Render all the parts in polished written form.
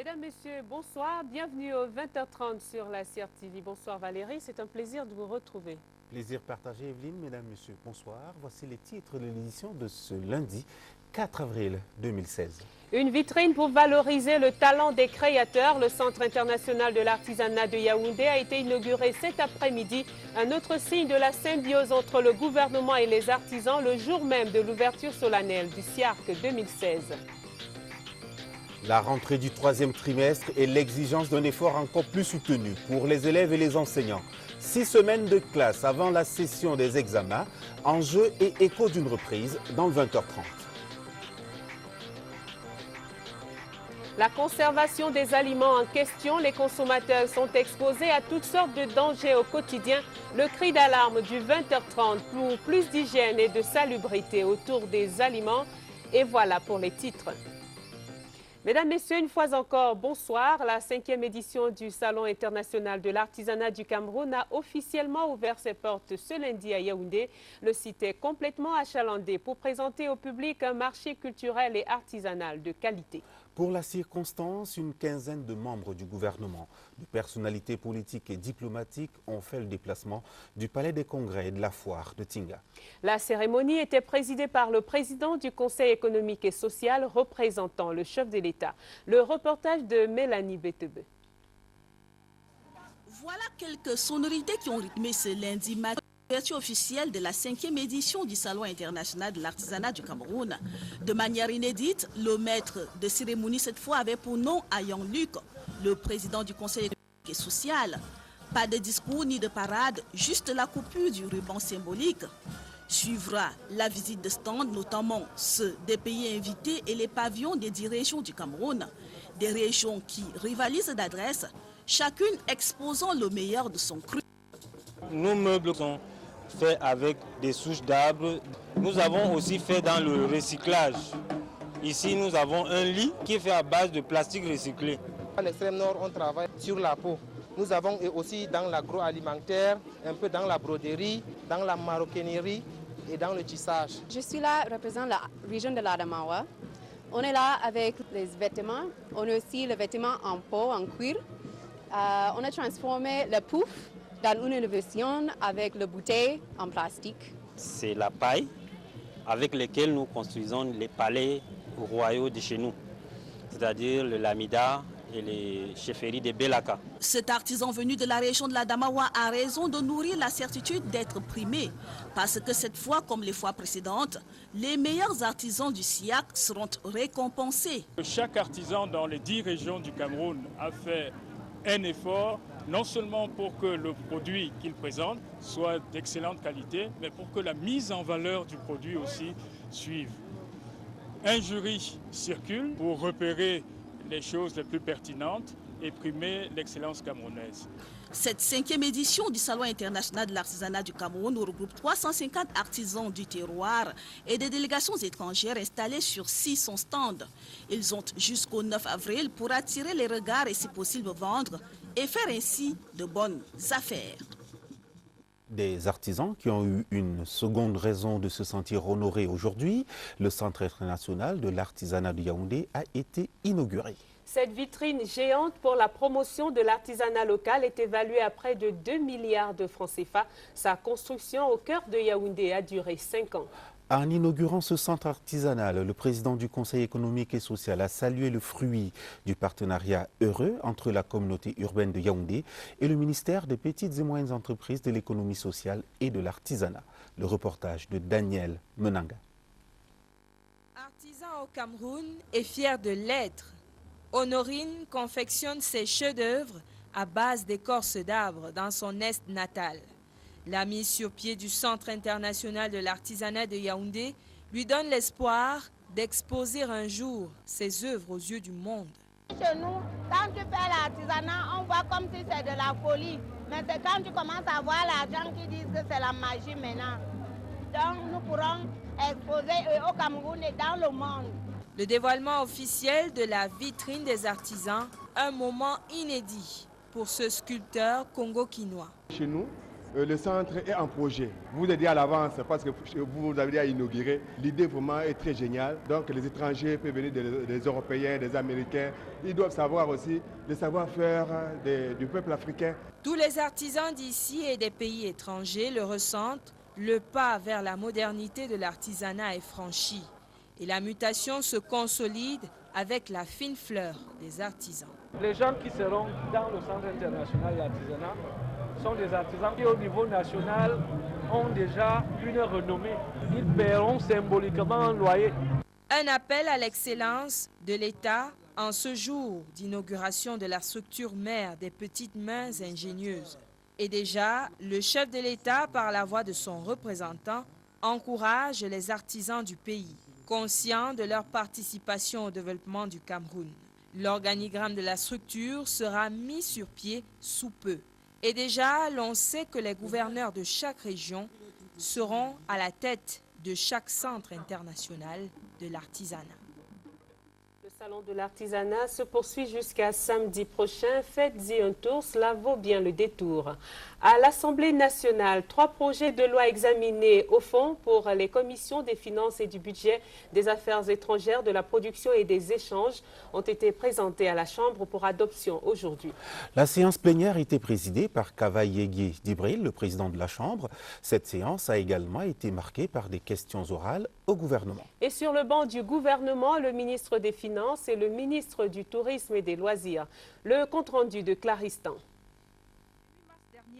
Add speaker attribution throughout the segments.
Speaker 1: Mesdames, Messieurs, bonsoir. Bienvenue au 20h30 sur la CRTV. Bonsoir Valérie, c'est un plaisir de vous retrouver.
Speaker 2: Plaisir partagé Evelyne. Mesdames, Messieurs, bonsoir. Voici les titres de l'édition de ce lundi 4 avril 2016.
Speaker 1: Une vitrine pour valoriser le talent des créateurs. Le Centre international de l'artisanat de Yaoundé a été inauguré cet après-midi. Un autre signe de la symbiose entre le gouvernement et les artisans le jour même de l'ouverture solennelle du SIARC 2016.
Speaker 2: La rentrée du troisième trimestre et l'exigence d'un effort encore plus soutenu pour les élèves et les enseignants. 6 semaines de classe avant la session des examens, enjeu et écho d'une reprise dans le 20h30.
Speaker 1: La conservation des aliments en question, les consommateurs sont exposés à toutes sortes de dangers au quotidien. Le cri d'alarme du 20h30 pour plus d'hygiène et de salubrité autour des aliments. Et voilà pour les titres. Mesdames, Messieurs, une fois encore, bonsoir. La 5e édition du Salon international de l'artisanat du Cameroun a officiellement ouvert ses portes ce lundi à Yaoundé. Le site est complètement achalandé pour présenter au public un marché culturel et artisanal de qualité.
Speaker 2: Pour la circonstance, une quinzaine de membres du gouvernement, de personnalités politiques et diplomatiques ont fait le déplacement du Palais des Congrès et de la Foire de Tinga.
Speaker 1: La cérémonie était présidée par le président du Conseil économique et social représentant le chef de l'État. Le reportage de Mélanie Betebe.
Speaker 3: Voilà quelques sonorités qui ont rythmé ce lundi matin. L'ouverture officielle de la 5e édition du Salon international de l'artisanat du Cameroun. De manière inédite, le maître de cérémonie cette fois avait pour nom Ayang Luc, le président du Conseil économique et social. Pas de discours ni de parade, juste la coupure du ruban symbolique. Suivra la visite de stands, notamment ceux des pays invités et les pavillons des 10 régions du Cameroun. Des régions qui rivalisent d'adresse, chacune exposant le meilleur de son cru.
Speaker 4: Nos meubles sont faits avec des souches d'arbres. Nous avons aussi fait dans le recyclage. Ici, nous avons un lit qui est fait à base de plastique recyclé.
Speaker 5: À l'extrême nord, on travaille sur la peau. Nous avons aussi dans l'agroalimentaire, un peu dans la broderie, dans la maroquinerie et dans le tissage.
Speaker 6: Je suis là, représentant la région de l'Adamawa. On est là avec les vêtements. On a aussi le vêtement en peau, en cuir. On a transformé le pouf dans une innovation avec le bouteille en plastique.
Speaker 4: C'est la paille avec laquelle nous construisons les palais royaux de chez nous, c'est-à-dire le lamida et les chefferies de Belaka.
Speaker 3: Cet artisan venu de la région de l'Adamawa a raison de nourrir la certitude d'être primé. Parce que cette fois, comme les fois précédentes, les meilleurs artisans du SIAC seront récompensés.
Speaker 7: Chaque artisan dans les 10 régions du Cameroun a fait un effort, non seulement pour que le produit qu'il présente soit d'excellente qualité, mais pour que la mise en valeur du produit aussi suive. Un jury circule pour repérer les choses les plus pertinentes et primer l'excellence camerounaise.
Speaker 3: Cette 5e édition du Salon international de l'artisanat du Cameroun regroupe 350 artisans du terroir et des délégations étrangères installées sur 600 stands. Ils ont jusqu'au 9 avril pour attirer les regards et si possible vendre et faire ainsi de bonnes affaires.
Speaker 2: Des artisans qui ont eu une seconde raison de se sentir honorés aujourd'hui. Le Centre international de l'artisanat de Yaoundé a été inauguré.
Speaker 1: Cette vitrine géante pour la promotion de l'artisanat local est évaluée à près de 2 milliards de francs CFA. Sa construction au cœur de Yaoundé a duré 5 ans.
Speaker 2: En inaugurant ce centre artisanal, le président du Conseil économique et social a salué le fruit du partenariat heureux entre la communauté urbaine de Yaoundé et le ministère des Petites et Moyennes Entreprises, de l'économie sociale et de l'artisanat. Le reportage de Daniel Menanga.
Speaker 8: Artisan au Cameroun et fier de l'être, Honorine confectionne ses chefs-d'œuvre à base d'écorce d'arbres dans son est natal. La mise sur pied du Centre international de l'artisanat de Yaoundé lui donne l'espoir d'exposer un jour ses œuvres aux yeux du monde.
Speaker 9: Chez nous, quand tu fais l'artisanat, on voit comme si c'est de la folie. Mais c'est quand tu commences à voir l'argent qui disent que c'est la magie maintenant. Donc nous pourrons exposer au Cameroun et dans le monde.
Speaker 8: Le dévoilement officiel de la vitrine des artisans, un moment inédit pour ce sculpteur congo-quinois.
Speaker 10: Chez nous, Le centre est en projet. Vous aidez à l'avance parce que vous avez déjà inauguré. L'idée vraiment est très géniale. Donc les étrangers peuvent venir des Européens, des Américains. Ils doivent savoir aussi le savoir-faire du peuple africain.
Speaker 8: Tous les artisans d'ici et des pays étrangers le ressentent. Le pas vers la modernité de l'artisanat est franchi. Et la mutation se consolide avec la fine fleur des artisans.
Speaker 11: Les gens qui seront dans le Centre international de l'artisanat sont des artisans qui au niveau national ont déjà une renommée. Ils paieront symboliquement un loyer.
Speaker 8: Un appel à l'excellence de l'État en ce jour d'inauguration de la structure mère des petites mains ingénieuses. Et déjà, le chef de l'État, par la voix de son représentant, encourage les artisans du pays, conscients de leur participation au développement du Cameroun. L'organigramme de la structure sera mis sur pied sous peu. Et déjà, l'on sait que les gouverneurs de chaque région seront à la tête de chaque centre international de l'artisanat.
Speaker 1: Le salon de l'artisanat se poursuit jusqu'à samedi prochain. Faites-y un tour, cela vaut bien le détour. À l'Assemblée nationale, 3 projets de loi examinés au fond pour les commissions des finances et du budget, des affaires étrangères, de la production et des échanges ont été présentés à la Chambre pour adoption aujourd'hui.
Speaker 2: La séance plénière était présidée par Kavaïegui Dibril, le président de la Chambre. Cette séance a également été marquée par des questions orales au gouvernement.
Speaker 1: Et sur le banc du gouvernement, le ministre des Finances et le ministre du Tourisme et des Loisirs. Le compte-rendu de Claristan.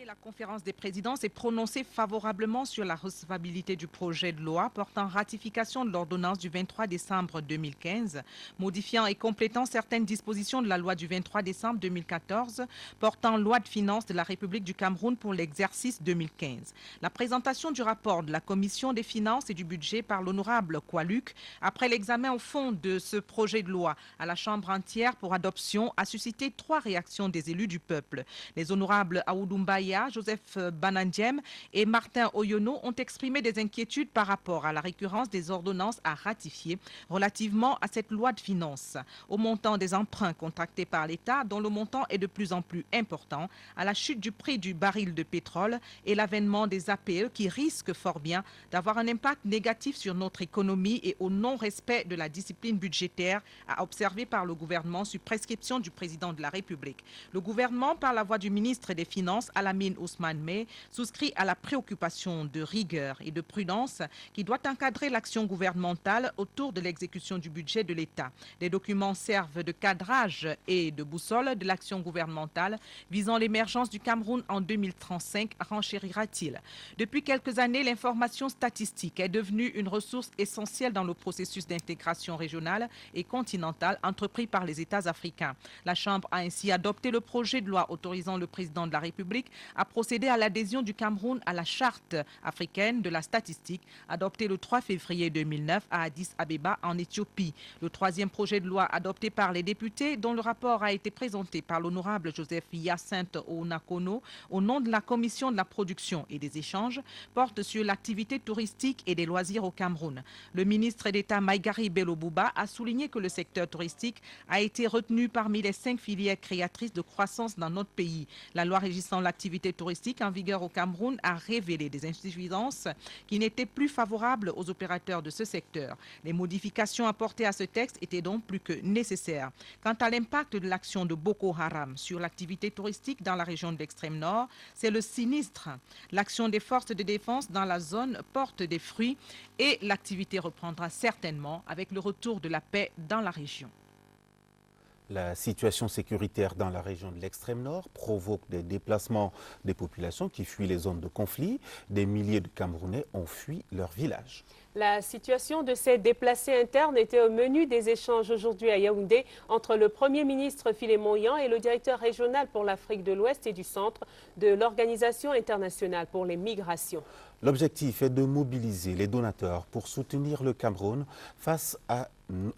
Speaker 12: La conférence des présidents s'est prononcée favorablement sur la recevabilité du projet de loi portant ratification de l'ordonnance du 23 décembre 2015, modifiant et complétant certaines dispositions de la loi du 23 décembre 2014 portant loi de finances de la République du Cameroun pour l'exercice 2015. La présentation du rapport de la Commission des finances et du budget par l'honorable Koualuc, après l'examen au fond de ce projet de loi à la Chambre entière pour adoption, a suscité 3 réactions des élus du peuple. Les honorables Aoudoumbaya, Joseph Banandiem et Martin Oyono ont exprimé des inquiétudes par rapport à la récurrence des ordonnances à ratifier relativement à cette loi de finances, au montant des emprunts contractés par l'État dont le montant est de plus en plus important, à la chute du prix du baril de pétrole et l'avènement des APE qui risquent fort bien d'avoir un impact négatif sur notre économie et au non-respect de la discipline budgétaire à observer par le gouvernement sur prescription du président de la République. Le gouvernement, par la voix du ministre des Finances, Alamine Ousmane May, souscrit à la préoccupation de rigueur et de prudence qui doit encadrer l'action gouvernementale autour de l'exécution du budget de l'État. Les documents servent de cadrage et de boussole de l'action gouvernementale visant l'émergence du Cameroun en 2035, renchérira-t-il. Depuis quelques années, l'information statistique est devenue une ressource essentielle dans le processus d'intégration régionale et continentale entrepris par les États africains. La Chambre a ainsi adopté le projet de loi autorisant le président de la République a procédé à l'adhésion du Cameroun à la Charte africaine de la statistique, adoptée le 3 février 2009 à Addis Abeba en Éthiopie. Le 3e projet de loi adopté par les députés, dont le rapport a été présenté par l'honorable Joseph Hyacinthe Onakono au nom de la Commission de la production et des échanges, porte sur l'activité touristique et des loisirs au Cameroun. Le ministre d'État Maïgari Bello Bouba a souligné que le secteur touristique a été retenu parmi les 5 filières créatrices de croissance dans notre pays. La loi régissant l'activité touristique en vigueur au Cameroun a révélé des insuffisances qui n'étaient plus favorables aux opérateurs de ce secteur. Les modifications apportées à ce texte étaient donc plus que nécessaires. Quant à l'impact de l'action de Boko Haram sur l'activité touristique dans la région de l'extrême nord, c'est le sinistre. L'action des forces de défense dans la zone porte des fruits et l'activité reprendra certainement avec le retour de la paix dans la région.
Speaker 2: La situation sécuritaire dans la région de l'extrême nord provoque des déplacements des populations qui fuient les zones de conflit. Des milliers de Camerounais ont fui leur village.
Speaker 1: La situation de ces déplacés internes était au menu des échanges aujourd'hui à Yaoundé entre le Premier ministre Philémon Yan et le directeur régional pour l'Afrique de l'Ouest et du Centre de l'Organisation internationale pour les migrations.
Speaker 2: L'objectif est de mobiliser les donateurs pour soutenir le Cameroun face à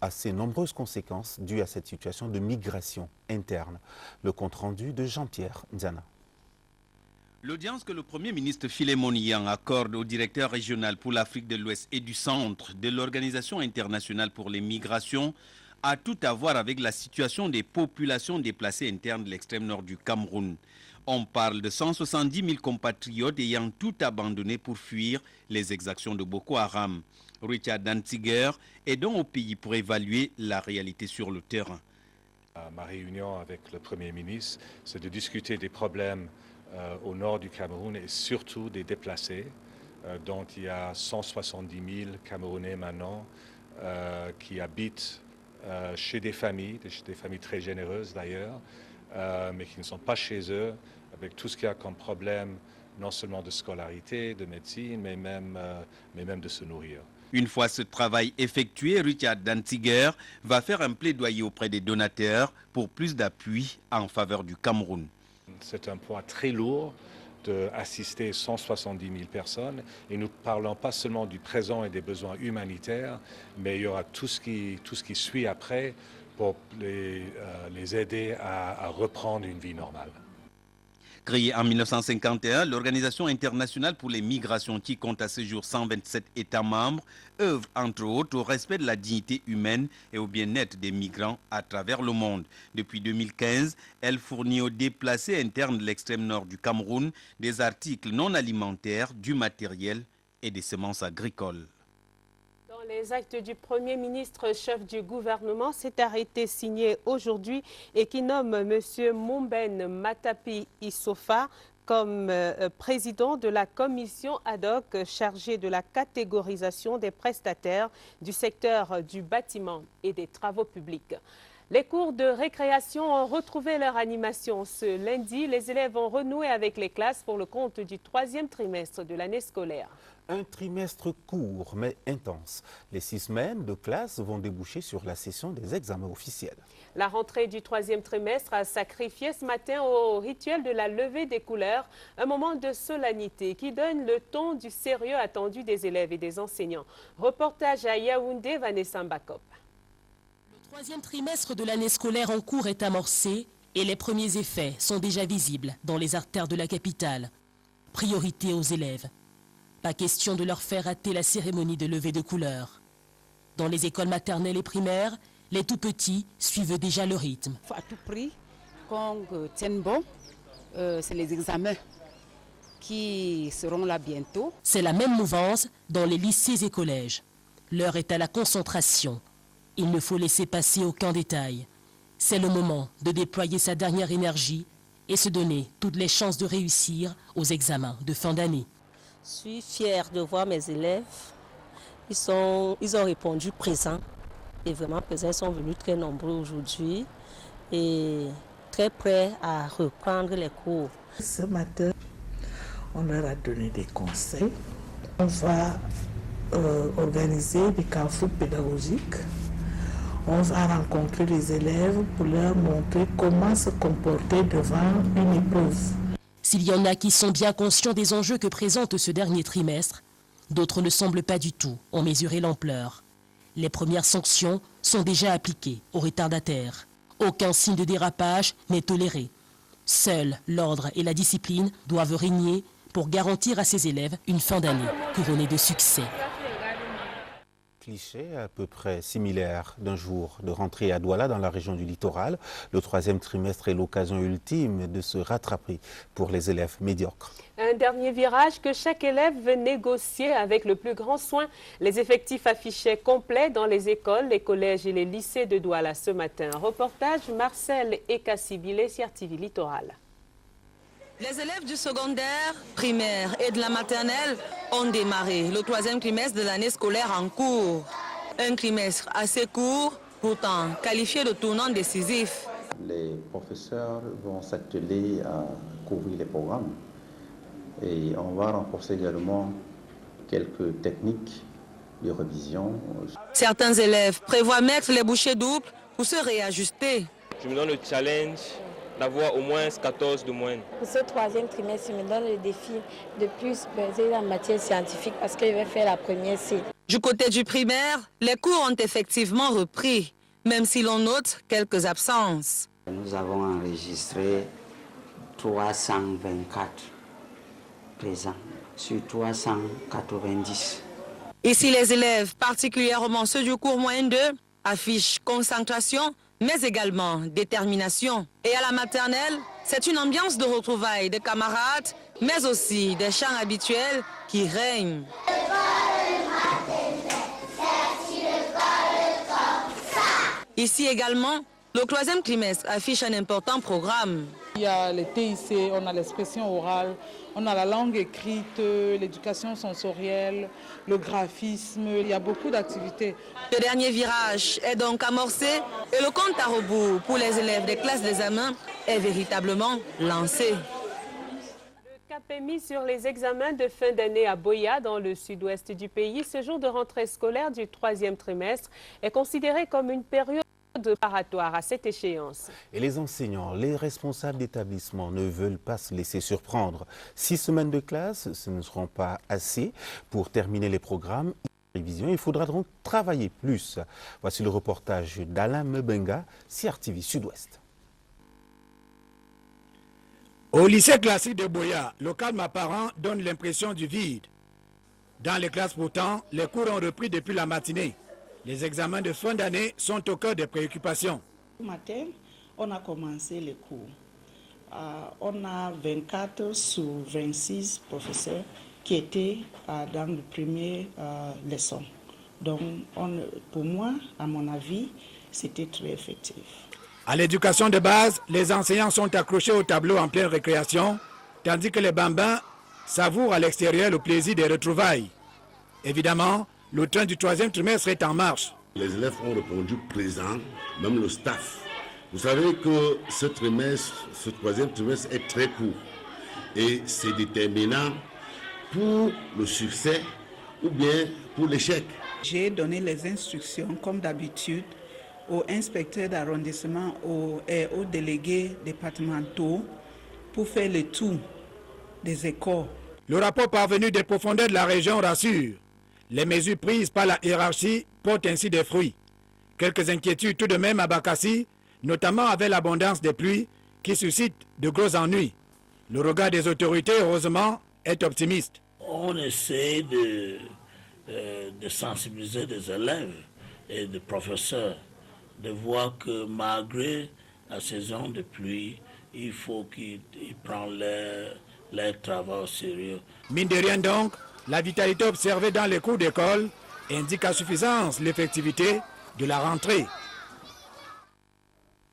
Speaker 2: ces nombreuses conséquences dues à cette situation de migration interne. Le compte-rendu de Jean-Pierre Nzana.
Speaker 13: L'audience que le Premier ministre Philémon Yan accorde au directeur régional pour l'Afrique de l'Ouest et du Centre de l'Organisation internationale pour les migrations a tout à voir avec la situation des populations déplacées internes de l'extrême nord du Cameroun. On parle de 170 000 compatriotes ayant tout abandonné pour fuir les exactions de Boko Haram. Richard Danziger est donc au pays pour évaluer la réalité sur le terrain.
Speaker 14: Ma réunion avec le Premier ministre, c'est de discuter des problèmes au nord du Cameroun et surtout des déplacés, dont il y a 170 000 Camerounais maintenant qui habitent chez des familles très généreuses d'ailleurs, mais qui ne sont pas chez eux, avec tout ce qu'il y a comme problème, non seulement de scolarité, de médecine, mais même de se nourrir.
Speaker 13: Une fois ce travail effectué, Richard Danziger va faire un plaidoyer auprès des donateurs pour plus d'appui en faveur du Cameroun.
Speaker 14: C'est un poids très lourd d'assister 170 000 personnes et nous ne parlons pas seulement du présent et des besoins humanitaires, mais il y aura tout ce qui suit après pour les aider à reprendre une vie normale.
Speaker 13: Créée en 1951, l'Organisation internationale pour les migrations, qui compte à ce jour 127 États membres, œuvre entre autres au respect de la dignité humaine et au bien-être des migrants à travers le monde. Depuis 2015, elle fournit aux déplacés internes de l'extrême nord du Cameroun des articles non alimentaires, du matériel et des semences agricoles.
Speaker 1: Dans les actes du Premier ministre, chef du gouvernement, cet arrêté signé aujourd'hui et qui nomme M. Mumben Matapi Issofa comme président de la commission ad hoc chargée de la catégorisation des prestataires du secteur du bâtiment et des travaux publics. Les cours de récréation ont retrouvé leur animation. Ce lundi, les élèves ont renoué avec les classes pour le compte du 3e trimestre de l'année scolaire.
Speaker 2: Un trimestre court mais intense. Les 6 semaines de classe vont déboucher sur la session des examens officiels.
Speaker 1: La rentrée du 3e trimestre a sacrifié ce matin au rituel de la levée des couleurs, un moment de solennité qui donne le ton du sérieux attendu des élèves et des enseignants. Reportage à Yaoundé, Vanessa Mbakop.
Speaker 15: Le 3e trimestre de l'année scolaire en cours est amorcé et les premiers effets sont déjà visibles dans les artères de la capitale. Priorité aux élèves. Pas question de leur faire rater la cérémonie de levée de couleurs. Dans les écoles maternelles et primaires, les tout-petits suivent déjà le rythme.
Speaker 16: Il faut à tout prix qu'on tienne bon. C'est les examens qui seront là bientôt.
Speaker 15: C'est la même mouvance dans les lycées et collèges. L'heure est à la concentration. Il ne faut laisser passer aucun détail. C'est le moment de déployer sa dernière énergie et se donner toutes les chances de réussir aux examens de fin d'année.
Speaker 17: Je suis fière de voir mes élèves. Ils ont répondu présent. Et vraiment présents, ils sont venus très nombreux aujourd'hui et très prêts à reprendre les cours.
Speaker 18: Ce matin, on leur a donné des conseils. On va organiser des carrefours pédagogiques. On va rencontrer les élèves pour leur montrer comment se comporter devant une épreuve.
Speaker 15: S'il y en a qui sont bien conscients des enjeux que présente ce dernier trimestre, d'autres ne semblent pas du tout en mesurer l'ampleur. Les premières sanctions sont déjà appliquées aux retardataires. Aucun signe de dérapage n'est toléré. Seuls l'ordre et la discipline doivent régner pour garantir à ces élèves une fin d'année couronnée de succès.
Speaker 2: Cliché à peu près similaire d'un jour de rentrée à Douala dans la région du littoral. Le 3e trimestre est l'occasion ultime de se rattraper pour les élèves médiocres.
Speaker 1: Un dernier virage que chaque élève veut négocier avec le plus grand soin. Les effectifs affichaient complets dans les écoles, les collèges et les lycées de Douala ce matin. Reportage Marcel Ekassibile, CRTV Littoral.
Speaker 19: Les élèves du secondaire, primaire et de la maternelle ont démarré le 3e trimestre de l'année scolaire en cours. Un trimestre assez court, pourtant qualifié de tournant décisif.
Speaker 20: Les professeurs vont s'atteler à couvrir les programmes et on va renforcer également quelques techniques de révision.
Speaker 19: Certains élèves prévoient mettre les bouchées doubles pour se réajuster.
Speaker 4: Je me donne le challenge d'avoir au moins 14 de moins.
Speaker 21: Pour ce 3e trimestre, je me donne le défi de plus peser en matière scientifique parce que je vais faire la première C.
Speaker 19: Du côté du primaire, les cours ont effectivement repris, même si l'on note quelques absences.
Speaker 22: Nous avons enregistré 324 présents sur 390.
Speaker 19: Ici, les élèves, particulièrement ceux du cours moyen 2, affichent concentration, mais également détermination. Et à la maternelle, C'est une ambiance de retrouvailles des camarades, mais aussi des chants habituels qui règnent. Ici également, le 3e trimestre affiche un important programme.
Speaker 5: Il y a les TIC, on a l'expression orale, on a la langue écrite, l'éducation sensorielle, le graphisme, il y a beaucoup d'activités.
Speaker 19: Le dernier virage est donc amorcé et le compte à rebours pour les élèves des classes d'examen est véritablement lancé.
Speaker 1: Le cap est mis sur les examens de fin d'année à Boya, dans le sud-ouest du pays. Ce jour de rentrée scolaire du 3e trimestre est considéré comme une période préparatoire à cette échéance. Et les enseignants, les responsables d'établissement ne veulent pas se laisser surprendre. 6 semaines de classe, ce ne seront pas assez pour terminer les programmes. Il faudra donc travailler plus. Voici le reportage d'Alain Mebenga, CRTV Sud-Ouest.
Speaker 6: Au lycée classique de Boya, le calme apparent donne l'impression du vide. Dans les classes pourtant, les cours ont repris depuis la matinée. Les examens de fin d'année sont au cœur des préoccupations.
Speaker 18: Ce matin, on a commencé les cours. On a 24 sur 26 professeurs qui étaient dans le premier leçon. Donc, pour moi, à mon avis, c'était très effectif.
Speaker 6: À l'éducation de base, les enseignants sont accrochés au tableau en pleine récréation, tandis que les bambins savourent à l'extérieur le plaisir des retrouvailles. Évidemment, le train du 3e trimestre est en marche.
Speaker 23: Les élèves ont répondu présent, même le staff. Vous savez que ce trimestre, ce 3e trimestre est très court. Et c'est déterminant pour le succès ou bien pour l'échec.
Speaker 18: J'ai donné les instructions, comme d'habitude, aux inspecteurs d'arrondissement et aux délégués départementaux pour faire le tour des écoles.
Speaker 6: Le rapport parvenu des profondeurs de la région rassure. Les mesures prises par la hiérarchie portent ainsi des fruits. Quelques inquiétudes tout de même à Bakassi, notamment avec l'abondance des pluies qui suscite de gros ennuis. Le regard des autorités, heureusement, est optimiste.
Speaker 24: On essaie de sensibiliser des élèves et des professeurs, de voir que malgré la saison de pluie, il faut qu'ils prennent leur travail au sérieux.
Speaker 6: Mine de rien donc, la vitalité observée dans les cours d'école indique à suffisance l'effectivité de la rentrée.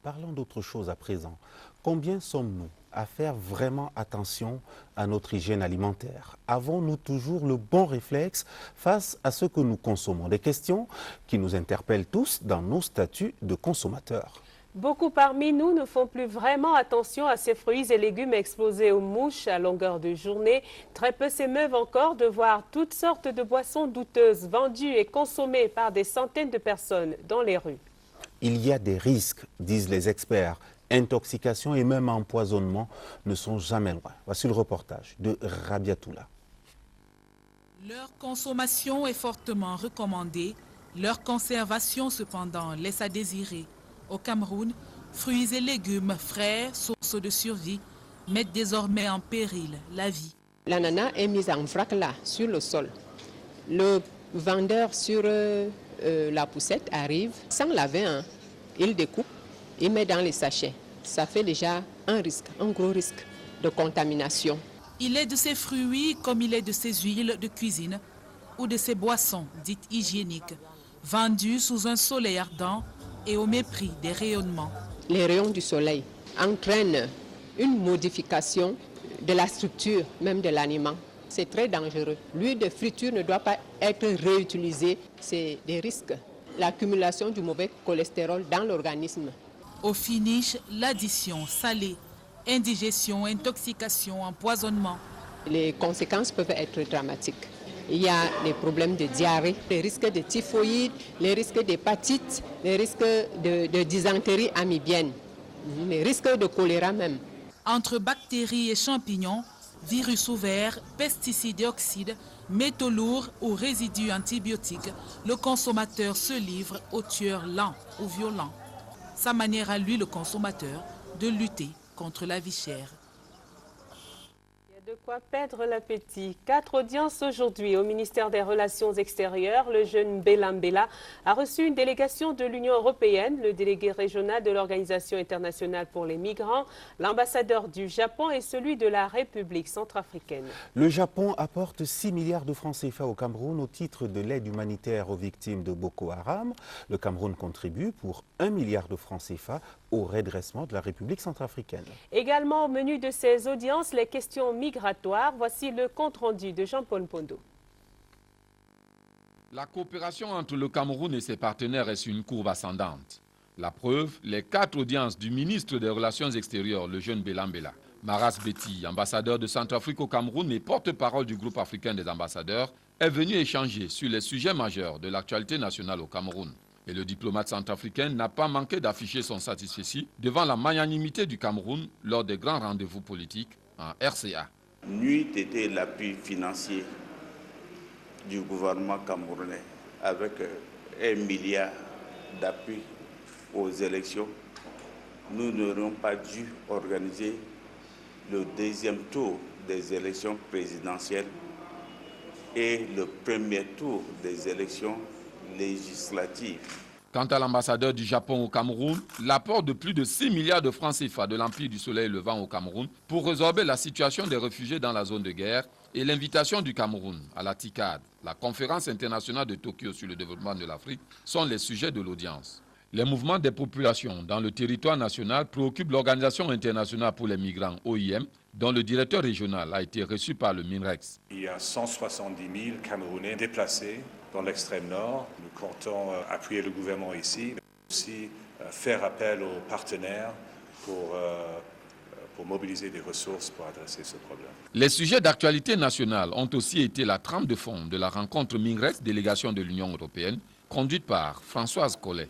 Speaker 2: Parlons d'autre chose à présent. Combien sommes-nous à faire vraiment attention à notre hygiène alimentaire? Avons-nous toujours le bon réflexe face à ce que nous consommons? Des questions qui nous interpellent tous dans nos statuts de consommateurs. Beaucoup parmi nous ne font plus vraiment attention à ces fruits et légumes exposés aux mouches à longueur de journée. Très peu s'émeuvent encore de voir toutes sortes de boissons douteuses vendues et consommées par des centaines de personnes dans les rues. Il y a des risques, disent les experts. Intoxication et même empoisonnement ne sont jamais loin. Voici le reportage de Rabiatoula.
Speaker 25: Leur consommation est fortement recommandée. Leur conservation, cependant, laisse à désirer. Au Cameroun, fruits et légumes frais, source de survie, mettent désormais en péril la vie.
Speaker 26: L'ananas est mis en vrac là, sur le sol. Le vendeur sur la poussette arrive sans laver, il découpe, il met dans les sachets. Ça fait déjà un risque, un gros risque de contamination.
Speaker 25: Il est de ces fruits comme il est de ces huiles de cuisine ou de ces boissons dites hygiéniques, vendues sous un soleil ardent et au mépris des rayonnements.
Speaker 26: Les rayons du soleil entraînent une modification de la structure même de l'aliment. C'est très dangereux. L'huile de friture ne doit pas être réutilisée. C'est des risques. L'accumulation du mauvais cholestérol dans l'organisme.
Speaker 25: Au finish, l'addition salée, indigestion, intoxication, empoisonnement.
Speaker 26: Les conséquences peuvent être dramatiques. Il y a les problèmes de diarrhée, les risques de typhoïde, les risques d'hépatite, les risques de dysenterie amibienne, les risques de choléra même.
Speaker 25: Entre bactéries et champignons, virus ouverts, pesticides et oxydes, métaux lourds ou résidus antibiotiques, le consommateur se livre aux tueurs lents ou violents. Sa manière à lui, le consommateur, de lutter contre la vie chère.
Speaker 1: Il y a de Quoi perdre l'appétit? 4 audiences aujourd'hui au ministère des Relations extérieures. Le jeune Belambela a reçu une délégation de l'Union européenne, le délégué régional de l'Organisation internationale pour les migrants, l'ambassadeur du Japon et celui de la République centrafricaine.
Speaker 2: Le Japon apporte 6 milliards de francs CFA au Cameroun au titre de l'aide humanitaire aux victimes de Boko Haram. Le Cameroun contribue pour 1 milliard de francs CFA au redressement de la République centrafricaine.
Speaker 1: Également au menu de ces audiences, les questions migratoires. Voici le compte-rendu de Jean-Paul Pondo.
Speaker 3: La coopération entre le Cameroun et ses partenaires est sur une courbe ascendante. La preuve, les 4 audiences du ministre des Relations extérieures, le jeune Belambela. Maras Betty, ambassadeur de Centrafrique au Cameroun et porte-parole du groupe africain des ambassadeurs, est venu échanger sur les sujets majeurs de l'actualité nationale au Cameroun. Et le diplomate centrafricain n'a pas manqué d'afficher son satisfecit devant la magnanimité du Cameroun lors des grands rendez-vous politiques en RCA.
Speaker 7: N'eût été l'appui financier du gouvernement camerounais avec 1 milliard d'appui aux élections, nous n'aurions pas dû organiser le 2e tour des élections présidentielles et le premier tour des élections législatives.
Speaker 3: Quant à l'ambassadeur du Japon au Cameroun, l'apport de plus de 6 milliards de francs CFA de l'Empire du Soleil levant au Cameroun pour résorber la situation des réfugiés dans la zone de guerre et l'invitation du Cameroun à la TICAD, la conférence internationale de Tokyo sur le développement de l'Afrique, sont les sujets de l'audience. Les mouvements des populations dans le territoire national préoccupent l'Organisation internationale pour les migrants, OIM, dont le directeur régional a été reçu par le MINREX.
Speaker 14: Il y a 170 000 Camerounais déplacés dans l'extrême nord. Nous comptons appuyer le gouvernement ici, mais aussi faire appel aux partenaires pour mobiliser des ressources pour adresser ce problème.
Speaker 3: Les sujets d'actualité nationale ont aussi été la trame de fond de la rencontre MINREX, délégation de l'Union européenne, conduite par Françoise Collet.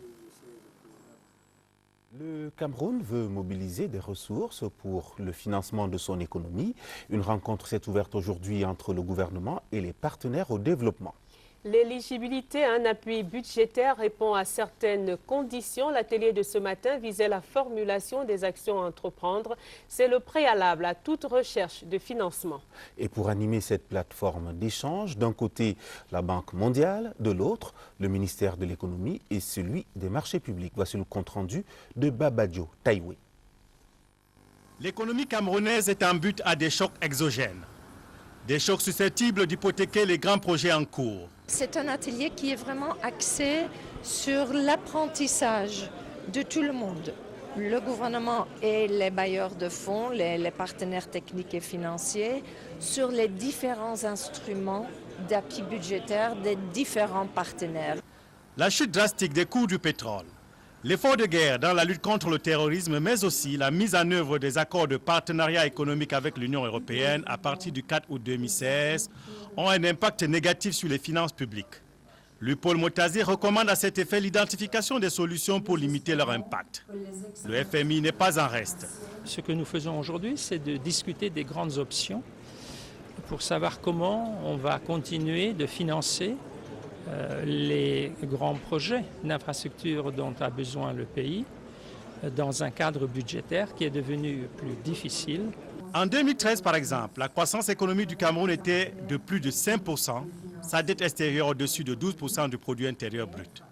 Speaker 2: Le Cameroun veut mobiliser des ressources pour le financement de son économie. Une rencontre s'est ouverte aujourd'hui entre le gouvernement et les partenaires au développement.
Speaker 1: L'éligibilité à un appui budgétaire répond à certaines conditions. L'atelier de ce matin visait la formulation des actions à entreprendre. C'est le préalable à toute recherche de financement.
Speaker 2: Et pour animer cette plateforme d'échange, d'un côté la Banque mondiale, de l'autre le ministère de l'économie et celui des marchés publics. Voici le compte-rendu de Babadio Taïwe.
Speaker 8: L'économie camerounaise est en but à des chocs exogènes. Des chocs susceptibles d'hypothéquer les grands projets en cours.
Speaker 9: C'est un atelier qui est vraiment axé sur l'apprentissage de tout le monde. Le gouvernement et les bailleurs de fonds, les partenaires techniques et financiers, sur les différents instruments d'appui budgétaire des différents partenaires.
Speaker 8: La chute drastique des cours du pétrole, l'effort de guerre dans la lutte contre le terrorisme, mais aussi la mise en œuvre des accords de partenariat économique avec l'Union européenne à partir du 4 août 2016 ont un impact négatif sur les finances publiques. Paul Motazi recommande à cet effet l'identification des solutions pour limiter leur impact. Le FMI n'est pas en reste.
Speaker 10: Ce que nous faisons aujourd'hui, c'est de discuter des grandes options pour savoir comment on va continuer de financer les grands projets d'infrastructure dont a besoin le pays dans un cadre budgétaire qui est devenu plus difficile.
Speaker 8: En 2013, par exemple, la croissance économique du Cameroun était de plus de 5%, sa dette extérieure au-dessus de 12% du produit intérieur brut.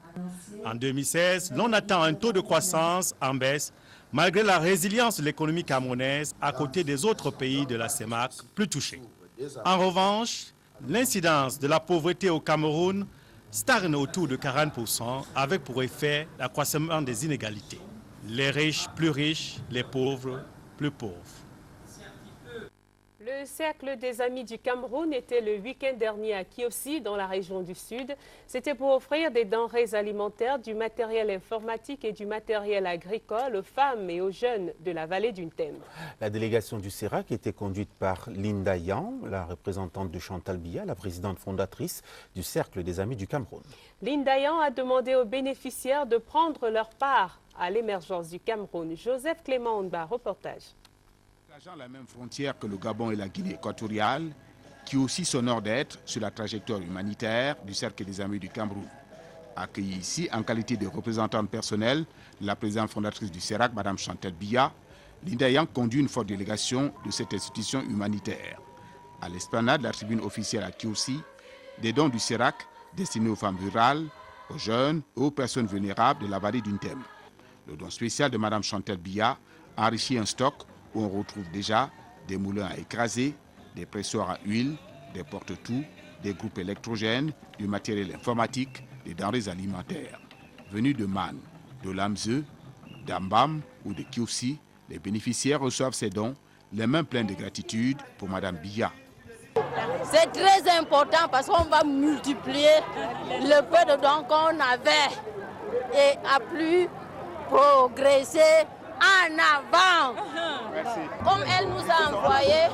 Speaker 8: En 2016, l'on attend un taux de croissance en baisse malgré la résilience de l'économie camerounaise à côté des autres pays de la CEMAC plus touchés. En revanche, l'incidence de la pauvreté au Cameroun stagne autour de 40% avec pour effet l'accroissement des inégalités. Les riches, les pauvres, plus pauvres.
Speaker 1: Le Cercle des Amis du Cameroun était le week-end dernier à Kiossi, dans la région du Sud. C'était pour offrir des denrées alimentaires, du matériel informatique et du matériel agricole aux femmes et aux jeunes de la vallée du Ntembe.
Speaker 2: La délégation du CERAC était conduite par Linda Yang, la représentante de Chantal Biya, la présidente fondatrice du Cercle des Amis du Cameroun.
Speaker 1: Linda Yang a demandé aux bénéficiaires de prendre leur part à l'émergence du Cameroun. Joseph Clément Onba, reportage.
Speaker 11: La même frontière que le Gabon et la Guinée équatoriale, qui aussi s'honore d'être sur la trajectoire humanitaire du Cercle des Amis du Cameroun. Accueillie ici en qualité de représentante personnelle, la présidente fondatrice du CERAC, Mme Chantal Biya, Linda Yang conduit une forte délégation de cette institution humanitaire. À l'esplanade, la tribune officielle à Kiossi, des dons du CERAC destinés aux femmes rurales, aux jeunes et aux personnes vulnérables de la vallée d'Untem. Le don spécial de Mme Chantal Biya enrichit un stock où on retrouve déjà des moulins à écraser, des pressoirs à huile, des porte-tout, des groupes électrogènes, du matériel informatique, des denrées alimentaires. Venus de Man, de Lamzeu, d'Ambam ou de Kiossi, les bénéficiaires reçoivent ces dons, les mains pleines de gratitude pour Mme Biya.
Speaker 12: C'est très important parce qu'on va multiplier le peu de dons qu'on avait et à plus progresser en avant.
Speaker 11: Merci.
Speaker 12: Comme elle nous a envoyé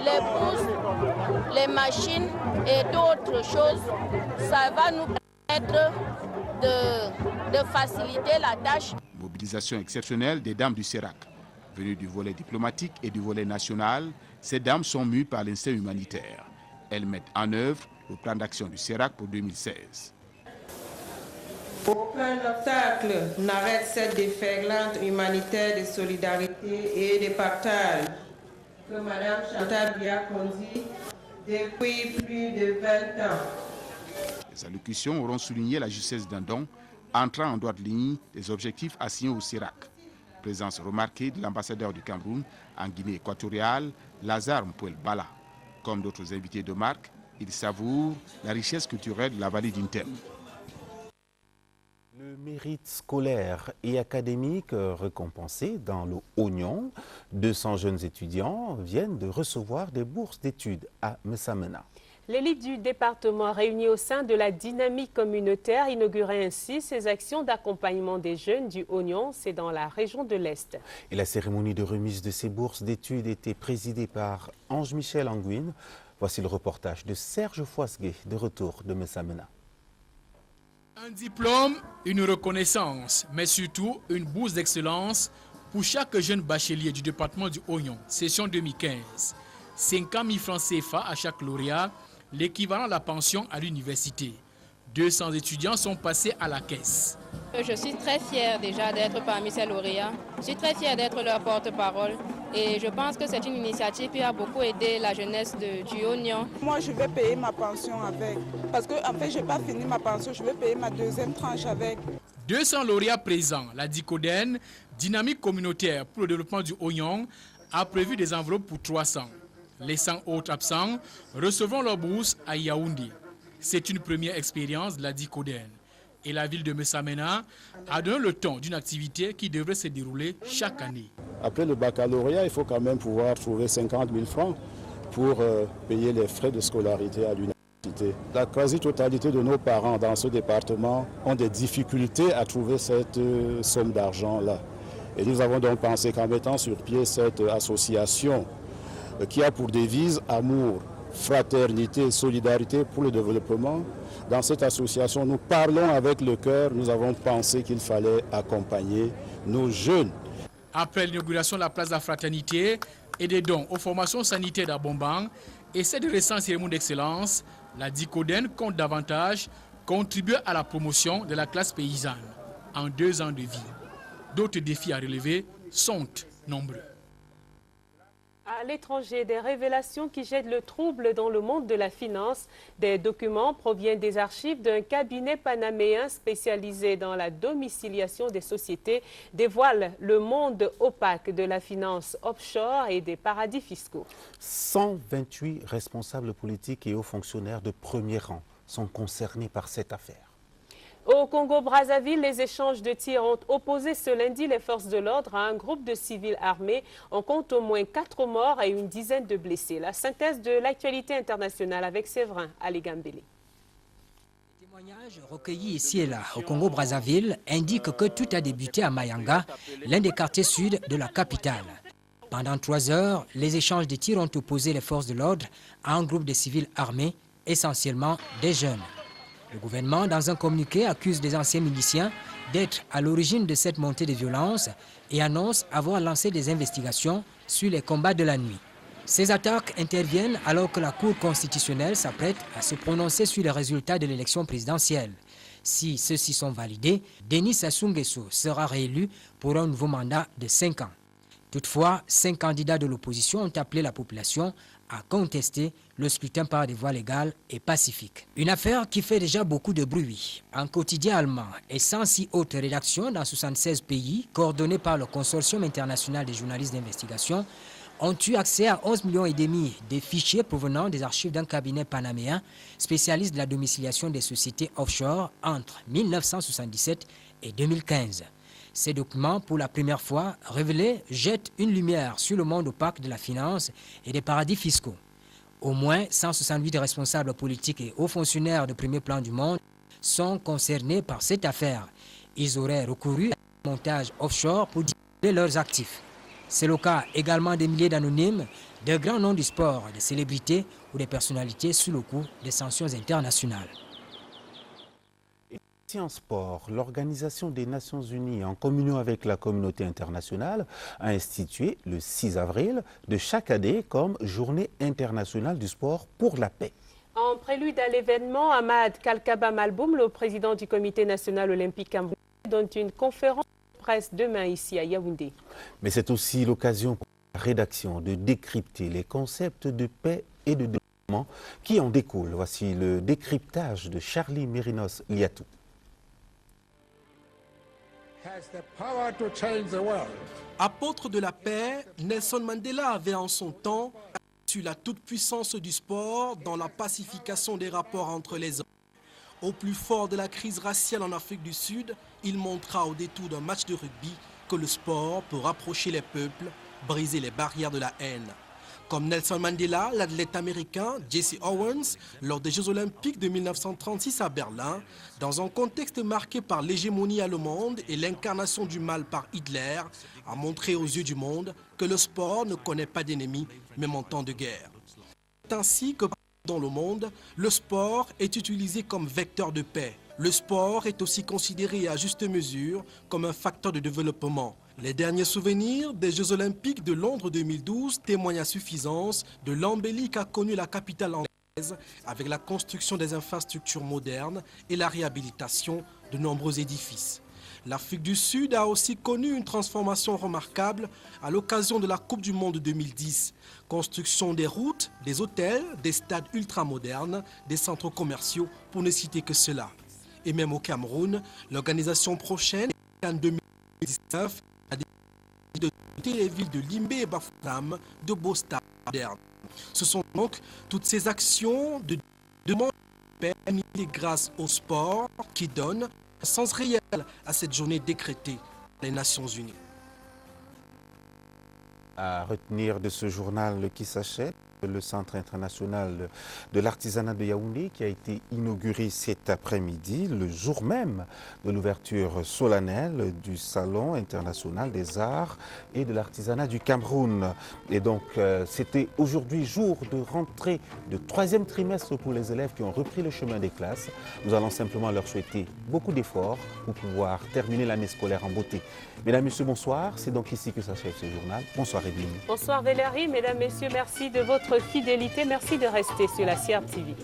Speaker 12: les pousses, les machines et d'autres choses, ça va nous permettre de faciliter la tâche.
Speaker 11: Mobilisation exceptionnelle des dames du CERAC. Venues du volet diplomatique et du volet national, ces dames sont mues par l'instinct humanitaire. Elles mettent en œuvre le plan d'action du CERAC pour 2016.
Speaker 13: Aucun obstacle n'arrête cette déferlante humanitaire de solidarité et de partage que Mme Chantal Biya conduit depuis plus de 20 ans.
Speaker 11: Les allocutions auront souligné la justesse d'un don, entrant en droite ligne des objectifs assignés au CERAC. Présence remarquée de l'ambassadeur du Cameroun en Guinée équatoriale, Lazare Mpouel Bala. Comme d'autres invités de marque, il savoure la richesse culturelle de la vallée d'Untem.
Speaker 2: Le mérite scolaire et académique récompensé dans le Oignon, 200 jeunes étudiants viennent de recevoir des bourses d'études à Messamena.
Speaker 1: L'élite du département réunie au sein de la dynamique communautaire inaugurait ainsi ses actions d'accompagnement des jeunes du Oignon, c'est dans la région de l'Est.
Speaker 2: Et la cérémonie de remise de ces bourses d'études était présidée par Ange-Michel Anguine. Voici le reportage de Serge Foisgué de retour de Messamena.
Speaker 15: Un diplôme, une reconnaissance, mais surtout une bourse d'excellence pour chaque jeune bachelier du département du Oignon, session 2015. 50 000 francs CFA à chaque lauréat, l'équivalent de la pension à l'université. 200 étudiants sont passés à la caisse.
Speaker 16: Je suis très fière déjà d'être parmi ces lauréats. Je suis très fière d'être leur porte-parole. Et je pense que c'est une initiative qui a beaucoup aidé la jeunesse du Oignon.
Speaker 5: Moi, je vais payer ma pension avec. Parce que, en fait, je n'ai pas fini ma pension. Je vais payer ma deuxième tranche avec.
Speaker 15: 200 lauréats présents. La DICODEN, Dynamique communautaire pour le développement du Oignon, a prévu des enveloppes pour 300. Les 100 autres absents recevront leur bourse à Yaoundé. C'est une première expérience de la DICODEN. Et la ville de Messamena a donné le temps d'une activité qui devrait se dérouler chaque année.
Speaker 17: Après le baccalauréat, il faut quand même pouvoir trouver 50 000 francs pour payer les frais de scolarité à l'université. La quasi-totalité de nos parents dans ce département ont des difficultés à trouver cette somme d'argent-là. Et nous avons donc pensé qu'en mettant sur pied cette association qui a pour devise amour, fraternité, solidarité pour le développement, dans cette association, nous parlons avec le cœur. Nous avons pensé qu'il fallait accompagner nos jeunes.
Speaker 15: Après l'inauguration de la place de la fraternité et des dons aux formations sanitaires d'Abomban et cette récente cérémonie d'excellence, la DICODEN compte davantage contribuer à la promotion de la classe paysanne en 2 ans de vie. D'autres défis à relever sont nombreux.
Speaker 1: À l'étranger, des révélations qui jettent le trouble dans le monde de la finance. Des documents proviennent des archives d'un cabinet panaméen spécialisé dans la domiciliation des sociétés, dévoilent le monde opaque de la finance offshore et des paradis fiscaux.
Speaker 2: 128 responsables politiques et hauts fonctionnaires de premier rang sont concernés par cette affaire.
Speaker 1: Au Congo-Brazzaville, les échanges de tirs ont opposé ce lundi les forces de l'ordre à un groupe de civils armés. On compte au moins 4 morts et une dizaine de blessés. La synthèse de l'actualité internationale avec Séverin Aligambélé.
Speaker 20: Les témoignages recueillis ici et là au Congo-Brazzaville indiquent que tout a débuté à Mayanga, l'un des quartiers sud de la capitale. Pendant 3 heures, les échanges de tirs ont opposé les forces de l'ordre à un groupe de civils armés, essentiellement des jeunes. Le gouvernement, dans un communiqué, accuse les anciens miliciens d'être à l'origine de cette montée de violence et annonce avoir lancé des investigations sur les combats de la nuit. Ces attaques interviennent alors que la Cour constitutionnelle s'apprête à se prononcer sur les résultats de l'élection présidentielle. Si ceux-ci sont validés, Denis Sassou Nguesso sera réélu pour un nouveau mandat de 5 ans. Toutefois, 5 candidats de l'opposition ont appelé la population a contesté le scrutin par des voies légales et pacifiques. Une affaire qui fait déjà beaucoup de bruit. Un quotidien allemand et 106 autres rédactions dans 76 pays, coordonnées par le Consortium international des journalistes d'investigation, ont eu accès à 11,5 millions de fichiers provenant des archives d'un cabinet panaméen spécialiste de la domiciliation des sociétés offshore entre 1977 et 2015. Ces documents, pour la première fois révélés, jettent une lumière sur le monde opaque de la finance et des paradis fiscaux. Au moins 168 responsables politiques et hauts fonctionnaires de premier plan du monde sont concernés par cette affaire. Ils auraient recouru à un montage offshore pour dissimuler leurs actifs. C'est le cas également des milliers d'anonymes, de grands noms du sport, des célébrités ou des personnalités sous le coup des sanctions internationales.
Speaker 2: En sport, l'Organisation des Nations Unies, en communion avec la communauté internationale, a institué le 6 avril de chaque année comme Journée internationale du sport pour la paix.
Speaker 1: En prélude à l'événement, Ahmad Kalkaba Malboum, le président du Comité national olympique camerounais, donne une conférence de presse demain ici à Yaoundé.
Speaker 2: Mais c'est aussi l'occasion pour la rédaction de décrypter les concepts de paix et de développement qui en découlent. Voici le décryptage de Charlie Mérinos Liatou.
Speaker 4: Apôtre de la paix, Nelson Mandela avait en son temps su la toute-puissance du sport dans la pacification des rapports entre les hommes. Au plus fort de la crise raciale en Afrique du Sud, il montra au détour d'un match de rugby que le sport peut rapprocher les peuples, briser les barrières de la haine. Comme Nelson Mandela, l'athlète américain Jesse Owens, lors des Jeux Olympiques de 1936 à Berlin, dans un contexte marqué par l'hégémonie allemande et l'incarnation du mal par Hitler, a montré aux yeux du monde que le sport ne connaît pas d'ennemis, même en temps de guerre. C'est ainsi que dans le monde, le sport est utilisé comme vecteur de paix. Le sport est aussi considéré à juste mesure comme un facteur de développement. Les derniers souvenirs des Jeux Olympiques de Londres 2012 témoignent à suffisance de l'embellie qu'a connue la capitale anglaise avec la construction des infrastructures modernes et la réhabilitation de nombreux édifices. L'Afrique du Sud a aussi connu une transformation remarquable à l'occasion de la Coupe du Monde 2010. Construction des routes, des hôtels, des stades ultramodernes, des centres commerciaux, pour ne citer que cela. Et même au Cameroun, l'organisation prochaine, en 2019, a décidé de doter les villes de Limbe et Bafoussam de beaux stades modernes. Ce sont donc toutes ces actions de demande de paix grâce au sport qui donnent un sens réel à cette journée décrétée par les Nations Unies.
Speaker 2: À retenir de ce journal qui s'achève, le Centre international de l'artisanat de Yaoundé qui a été inauguré cet après-midi, le jour même de l'ouverture solennelle du Salon international des arts et de l'artisanat du Cameroun. Et donc, c'était aujourd'hui jour de rentrée de 3e trimestre pour les élèves qui ont repris le chemin des classes. Nous allons simplement leur souhaiter beaucoup d'efforts pour pouvoir terminer l'année scolaire en beauté. Mesdames, Messieurs, bonsoir. C'est donc ici que s'achève ce journal. Bonsoir Edwin.
Speaker 1: Bonsoir Valérie. Mesdames, Messieurs, merci de votre fidélité. Merci de rester sur la CRTV.